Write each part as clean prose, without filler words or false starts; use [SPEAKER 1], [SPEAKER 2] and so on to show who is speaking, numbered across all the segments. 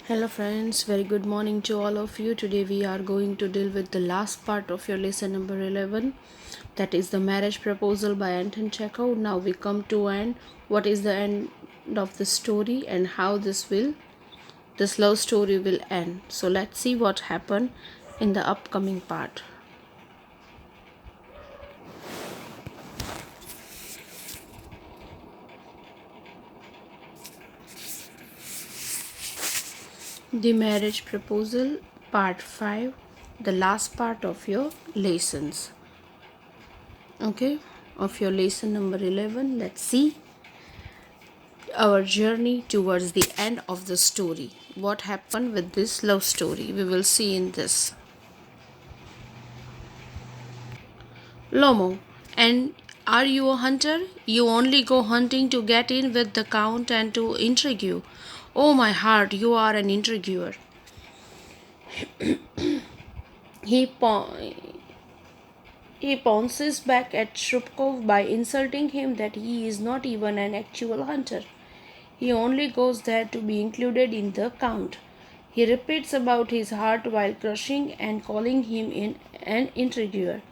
[SPEAKER 1] Hello friends, very good morning to all of you. Today we are going to deal with the last part of your lesson number 11, that is the marriage proposal by Anton Chekhov. Now we come to end. What is the end of the story and how this love story will end. So let's see what happened in the upcoming part. The marriage proposal part 5, the last part of your lessons. Okay, of your lesson number 11. Let's see our journey towards the end of the story. What happened with this love story? We will see in this. Lomo, and are you a hunter? You only go hunting to get in with the count and to intrigue. Oh, my heart, you are an intriguer. He, he pounces back at Shrupkov by insulting him that he is not even an actual hunter. He only goes there to be included in the count. He repeats about his heart while crushing and calling him an intriguer.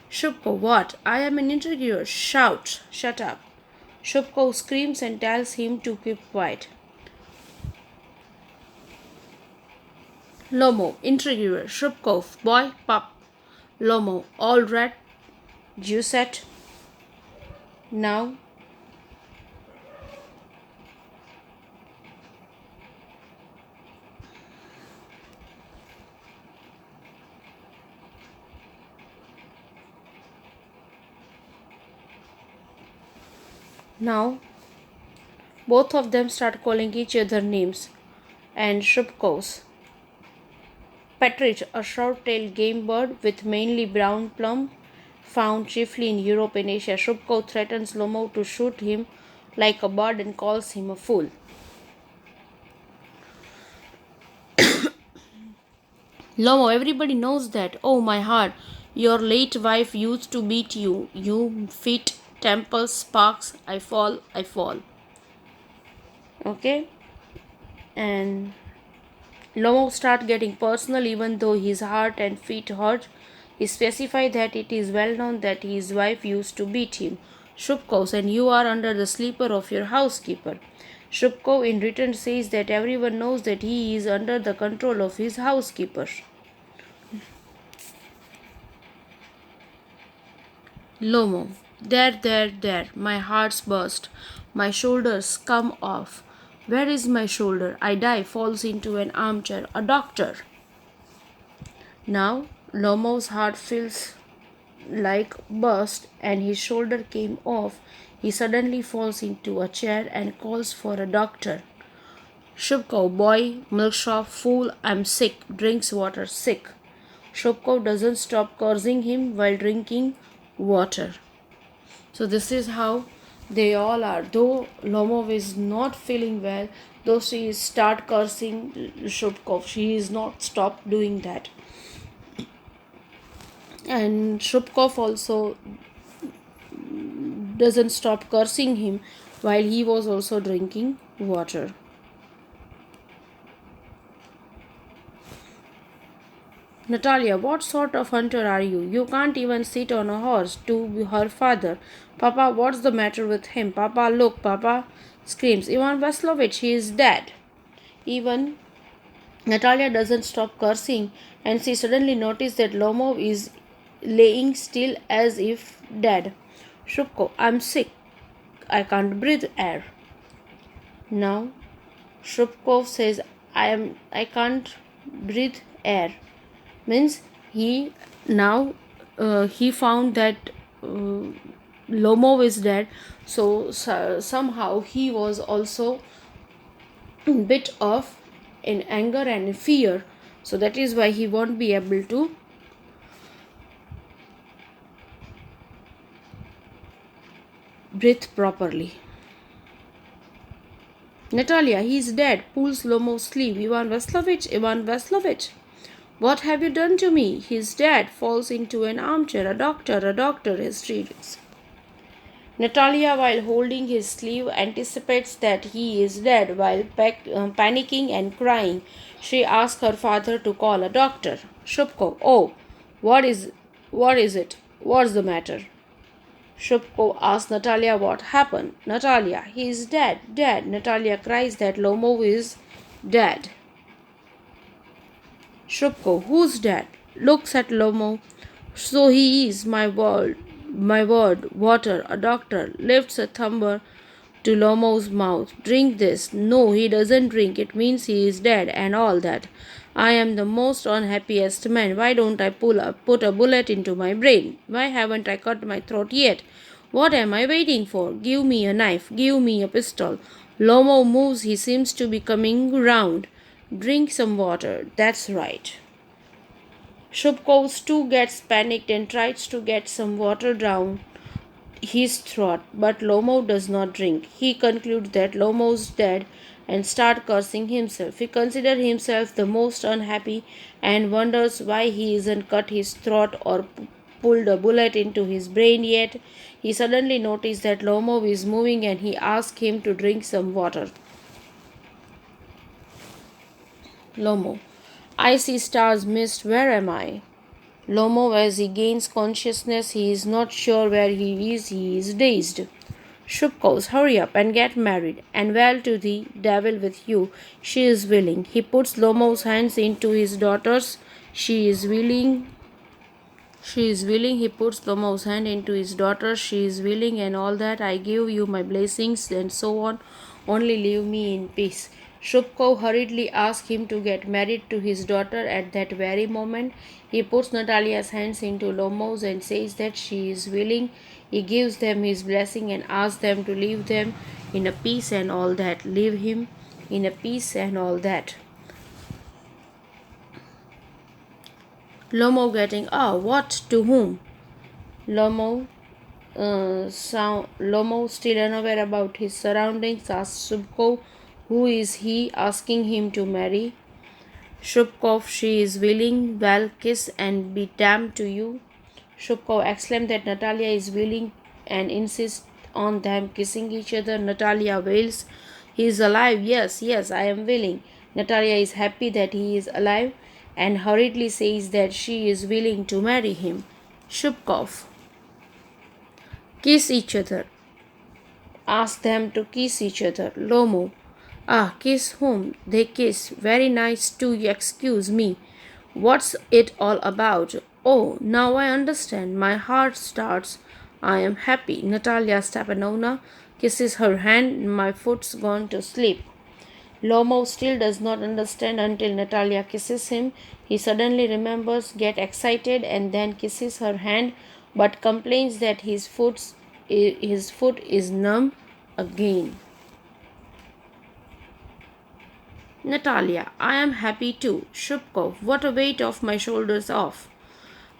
[SPEAKER 1] Shubko, what? I am an intriguer. Shout! Shut up. Shubko screams and tells him to keep quiet. Lomo, intriguer. Shubkov, boy, pup. Lomo, all right, Giuseppe. Now, now, both of them start calling each other names. And Shubkov's Partridge, a short-tailed game bird with mainly brown plumb, found chiefly in Europe and Asia. Shubkov threatens Lomo to shoot him like a bird and calls him a fool. Lomo, everybody knows that. Oh, my heart, your late wife used to beat you. You feet, temples, sparks. I fall, I fall. Okay? And Lomo start getting personal even though his heart and feet hurt. He specified that it is well known that his wife used to beat him. Shubkov, and you are under the sleeper of your housekeeper. Shubkov in return says that everyone knows that he is under the control of his housekeeper. Lomo, there, my heart's burst. My shoulders come off. Where is my shoulder? I die, falls into an armchair. A doctor. Now Lomo's heart feels like burst and his shoulder came off. He suddenly falls into a chair and calls for a doctor. Shubkov, boy, milkshop, fool, I'm sick, drinks water, sick. Shubkov doesn't stop cursing him while drinking water. So this is how they all are. Though Lomov is not feeling well, though she start cursing Shubkov, she is not stopped doing that. And Shubkov also doesn't stop cursing him while he was also drinking water. Natalia, what sort of hunter are you? You can't even sit on a horse. To her father, Papa, what's the matter with him? Papa, look, Papa screams. Ivan Vaslovich, he is dead. Even Natalia doesn't stop cursing and she suddenly noticed that Lomov is laying still as if dead. Shubko, I'm sick. I can't breathe air. Now, Shubkov says, I can't breathe air. Means he now he found that Lomov is dead, so somehow he was also bit of in anger and in fear, so that is why he won't be able to breathe properly. Natalia, he is dead, pulls Lomov's sleeve. Ivan Vaslovich, what have you done to me? His dad falls into an armchair. A doctor, his treats. Natalia, while holding his sleeve, anticipates that he is dead. While panicking and crying, she asks her father to call a doctor. Shubko, oh, what is, what is it? What's the matter? Shubko asks Natalia what happened. Natalia, he is dead, dead. Natalia cries that Lomo is dead. Shubko, who's dead? Looks at Lomo. So he is, my word, water. A doctor lifts a tumbler to Lomo's mouth. Drink this. No, he doesn't drink. It means he is dead and all that. I am the most unhappiest man. Why don't I put a bullet into my brain? Why haven't I cut my throat yet? What am I waiting for? Give me a knife. Give me a pistol. Lomo moves. He seems to be coming round. Drink some water. That's right. Shubkov too gets panicked and tries to get some water down his throat, but Lomo does not drink. He concludes that Lomo's dead and starts cursing himself. He considers himself the most unhappy and wonders why he isn't cut his throat or pulled a bullet into his brain yet. He suddenly noticed that Lomo is moving and he asks him to drink some water. Lomo, I see stars mist. Where am I? Lomo, as he gains consciousness, he is not sure where he is dazed. Shubkos, hurry up and get married, and well to the devil with you. She is willing. He puts Lomo's hands into his daughter's. She is willing. She is willing. He puts Lomo's hand into his daughter. She is willing, and all that. I give you my blessings, and so on. Only leave me in peace. Shubko hurriedly asks him to get married to his daughter at that very moment. He puts Natalia's hands into Lomo's and says that she is willing. He gives them his blessing and asks them to leave them in a peace and all that. Leave him in a peace and all that. Lomo getting, what? To whom? Lomo, Lomo, still unaware about his surroundings, asks Shubko, who is he, asking him to marry. Shubkov, she is willing, well, kiss and be damned to you. Shubkov exclaims that Natalia is willing and insists on them kissing each other. Natalia wails, he is alive, yes, yes, I am willing. Natalia is happy that he is alive and hurriedly says that she is willing to marry him. Shubkov, kiss each other. Ask them to kiss each other. Lomo, kiss whom? They kiss. Very nice too, excuse me. What's it all about? Oh, now I understand. My heart starts. I am happy. Natalia Stepanovna kisses her hand. My foot's gone to sleep. Lomo still does not understand until Natalia kisses him. He suddenly remembers, gets excited, and then kisses her hand, but complains that his foot is numb again. Natalia, I am happy too. Shubkov, what a weight off my shoulders off.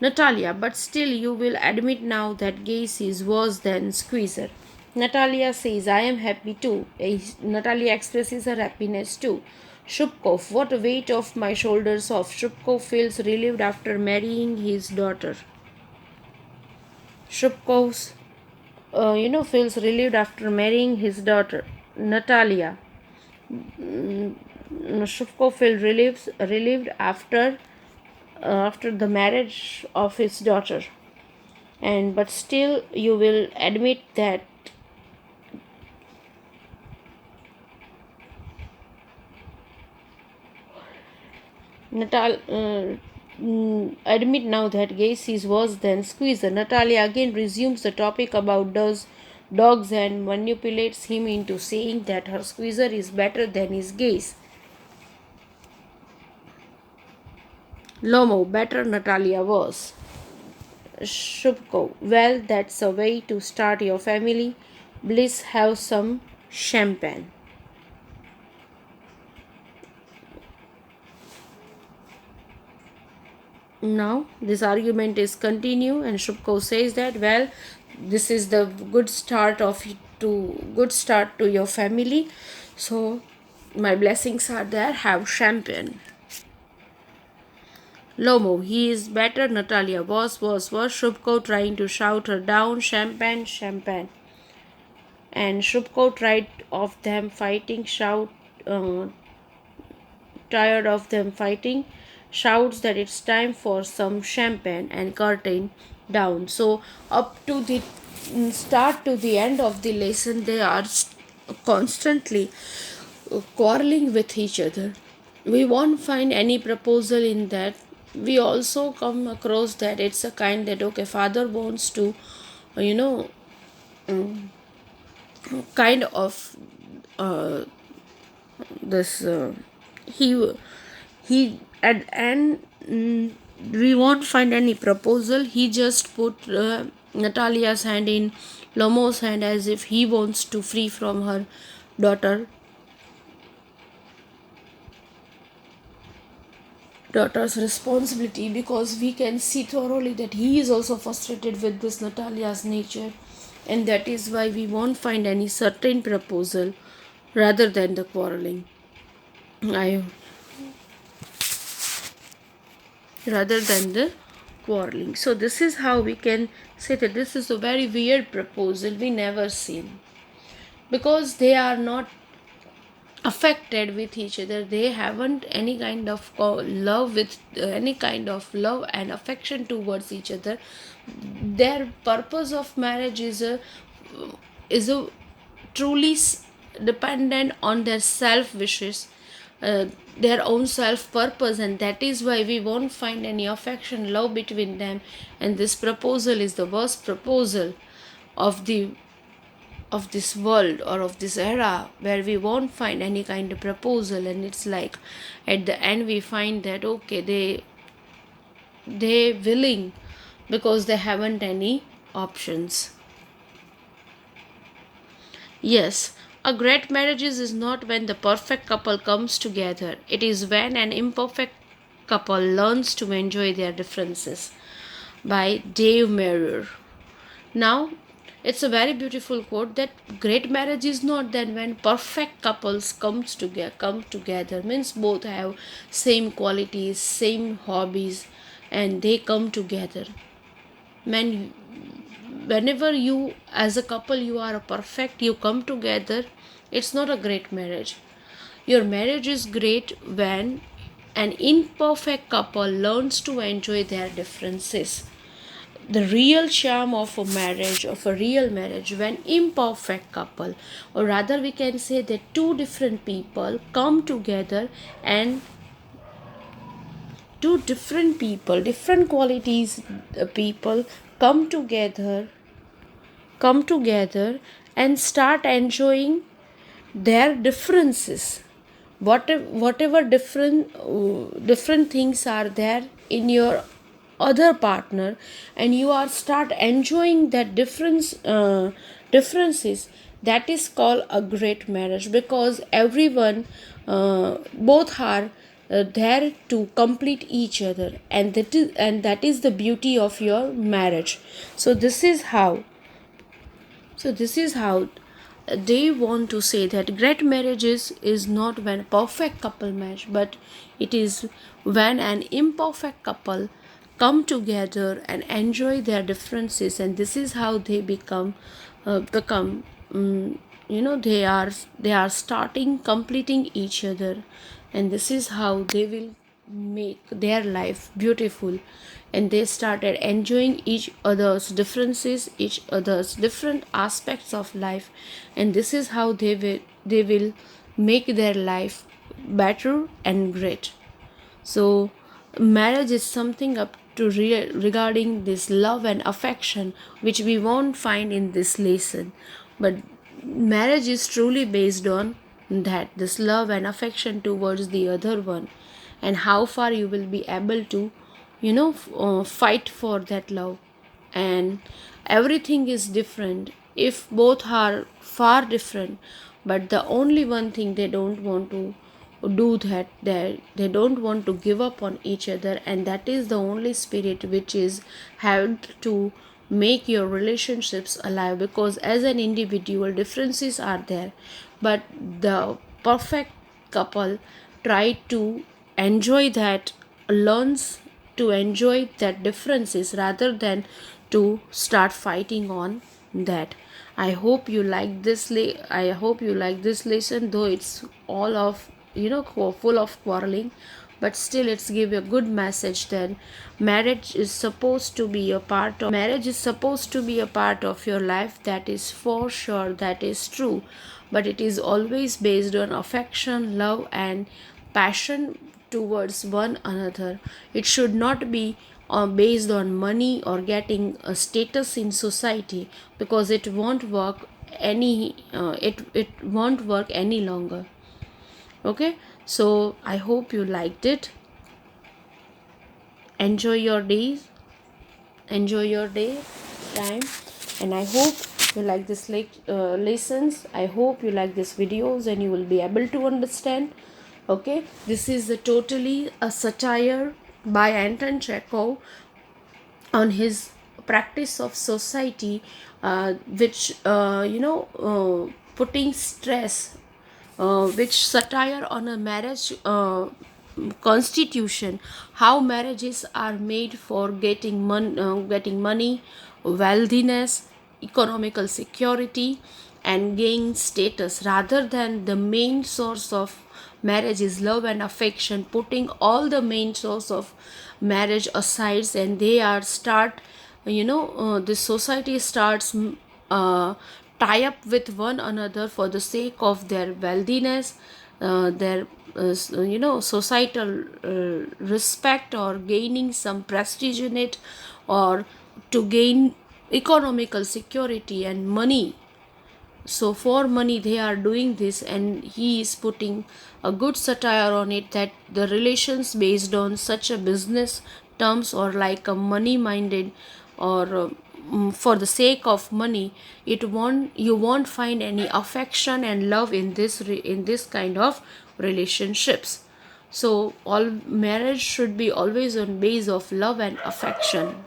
[SPEAKER 1] Natalia, but still you will admit now that Gaze is worse than Squeezer. Natalia says, I am happy too. Natalia expresses her happiness too. Shubkov, what a weight off my shoulders off. Shubkov feels relieved after marrying his daughter. Shubkov, feels relieved after marrying his daughter. Natalia. Shubkov feels relieved after the marriage of his daughter, and but still you will admit that admit now that Gaze is worse than Squeezer. Natalia again resumes the topic about dogs and manipulates him into saying that her Squeezer is better than his Gaze. Lomo, better, Natalia worse. Shubko, well, that's a way to start your family. Bliss, have some champagne. Now this argument is continued, and Shubko says that, well, this is the good start to your family, so my blessings are there. Have champagne. Lomo, he is better. Natalia, worse. Shubko trying to shout her down. Champagne, champagne. And Shrubko tried of them fighting, uh, tired of them fighting, shouts that it's time for some champagne and curtain down. So up to the start to the end of the lesson, they are constantly quarreling with each other. We won't find any proposal in that. We also come across that it's a kind that okay, father wants to, you know, kind of uh, this he and we won't find any proposal. He just put Natalia's hand in Lomo's hand as if he wants to free from her daughter daughter's responsibility, because we can see thoroughly that he is also frustrated with this Natalia's nature, and that is why we won't find any certain proposal rather than the quarreling. I rather than the quarreling. So this is how we can say that this is a very weird proposal we never seen, because they are not affected with each other. They haven't any kind of love with any kind of love and affection towards each other. Their purpose of marriage is a truly dependent on their self wishes, uh, their own self purpose, and that is why we won't find any affection love between them. And this proposal is the worst proposal of the of this world or of this era, where we won't find any kind of proposal. And it's like at the end we find that okay, they willing because they haven't any options. Yes, a great marriage is not when the perfect couple comes together. It is when an imperfect couple learns to enjoy their differences. By Dave Merrier. Now, it's a very beautiful quote that great marriage is not then when perfect couples come together, means both have same qualities, same hobbies, and they come together. Man, whenever you as a couple you are a perfect, you come together, it's not a great marriage. Your marriage is great when an imperfect couple learns to enjoy their differences. The real charm of a marriage, of a real marriage, when imperfect couple, or rather we can say that two different people come together, and two different people, different qualities, people come together and start enjoying their differences. Whatever different things are there in your other partner, and you are start enjoying that differences, that is called a great marriage, because everyone both are there to complete each other, and that is the beauty of your marriage. So this is how they want to say that great marriages is not when a perfect couple match, but it is when an imperfect couple come together and enjoy their differences, and this is how they become they are starting completing each other, and this is how they will make their life beautiful, and they started enjoying each other's differences, each other's different aspects of life, and this is how they will make their life better and great. So marriage is something up to regarding this love and affection, which we won't find in this lesson, but marriage is truly based on that, this love and affection towards the other one, and how far you will be able to fight for that love. And everything is different if both are far different, but the only one thing they don't want to do, that they don't want to give up on each other, and that is the only spirit which is held to make your relationships alive, because as an individual differences are there, but the perfect couple try to enjoy that, learns to enjoy that differences rather than to start fighting on that. I hope you like this. I hope you like this lesson, though it's all of full of quarreling, but still it's give a good message that marriage is supposed to be a part of your life. That is for sure. That is true, but it is always based on affection, love, and passion towards one another. It should not be based on money or getting a status in society, because it won't work it won't work any longer. Okay, so I hope you liked it. Enjoy your days, enjoy your day time, and I hope you like this lessons. I hope you like these videos and you will be able to understand. Okay, this is a totally a satire by Anton Chekhov on his practice of society, which putting stress, which satire on a marriage constitution, how marriages are made for getting money, wealthiness, economical security, and gain status, rather than the main source of marriage is love and affection. Putting all the main source of marriage aside, and they are start the society starts tie up with one another for the sake of their wealthiness, their societal respect, or gaining some prestige in it, or to gain economical security and money. So for money they are doing this, and he is putting a good satire on it, that the relations based on such a business terms, or like a money minded, or for the sake of money, you won't find any affection and love in this kind of relationships. So all marriage should be always on base of love and affection.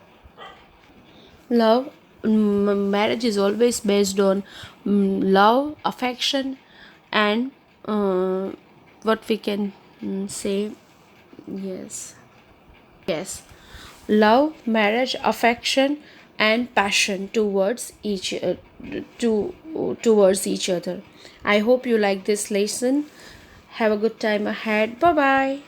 [SPEAKER 1] Love, marriage is always based on love, affection, and what we can say. Yes yes love, marriage, affection, and passion towards each other. I hope you like this lesson. Have a good time ahead. Bye bye.